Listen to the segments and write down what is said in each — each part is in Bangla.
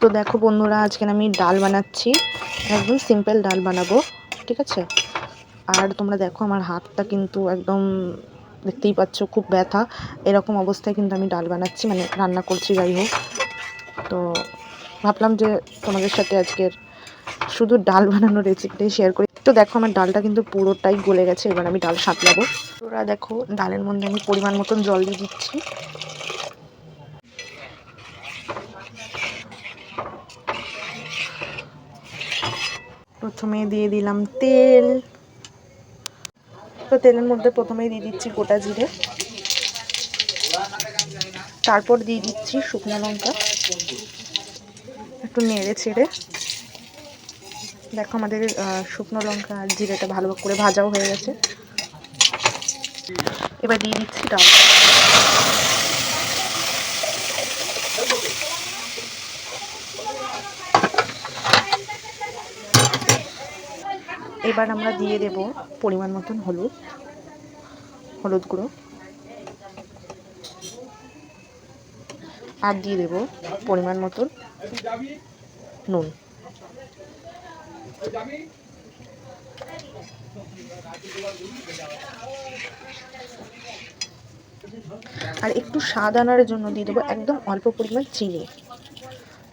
তো দেখো বন্ধুরা, আজকে আমি ডাল বানাচ্ছি, একদম সিম্পল ডাল বানাবো, ঠিক আছে। আর তোমরা দেখো আমার হাতটা কিন্তু একদম দেখতেই পাচ্ছ খুব ব্যথা। এরকম অবস্থায় কিন্তু আমি ডাল বানাচ্ছি, মানে রান্না করছি, যাই হোক। তো ভাবলাম যে তোমাদের সাথে আজকের শুধু ডাল বানানোর রেসিপিটাই শেয়ার করি। তো দেখো আমার ডালটা কিন্তু পুরোটাই গলে গেছে, এবার আমি ডাল সাঁতলাবো। তোরা দেখো ডালের মধ্যে আমি পরিমাণ মতন জল দিয়ে দিচ্ছি। প্রথমে দিয়ে দিলাম তেল। তো তেলের মধ্যে প্রথমেই দিয়ে দিচ্ছি গোটা জিরে, তারপর দিয়ে দিচ্ছি শুকনো লঙ্কা। একটু নেড়ে ছেড়ে দেখো আমাদের শুকনো লঙ্কা আর জিরেটা ভালো করে ভাজাও হয়ে গেছে। এবার দিয়ে দিচ্ছি ডাল। এবার আমরা দিয়ে দেব পরিমাণ মতন হলুদ গুঁড়ো, আর দিয়ে দেব পরিমাণ মতন নুন। আর একটু স্বাদ আনার জন্য দিয়ে দেবো একদম অল্প পরিমাণ চিনি,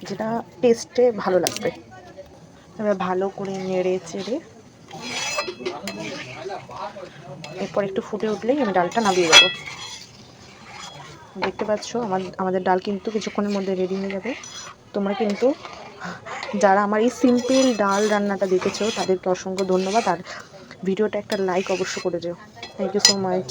যেটা টেস্টে ভালো লাগবে। এবার ভালো করে নেড়ে চেড়ে এরপর একটু ফুটে উঠলেই আমি ডালটা নামিয়ে দেবো। দেখতে পাচ্ছ আমাদের ডাল কিন্তু কিছুক্ষণের মধ্যে রেডি হয়ে যাবে। তোমরা কিন্তু যারা আমার এই সিম্পল ডাল রান্নাটা দেখেছো তাদেরকে অসংখ্য ধন্যবাদ, আর ভিডিওটা একটা লাইক অবশ্য করে যেও। Thank you so much.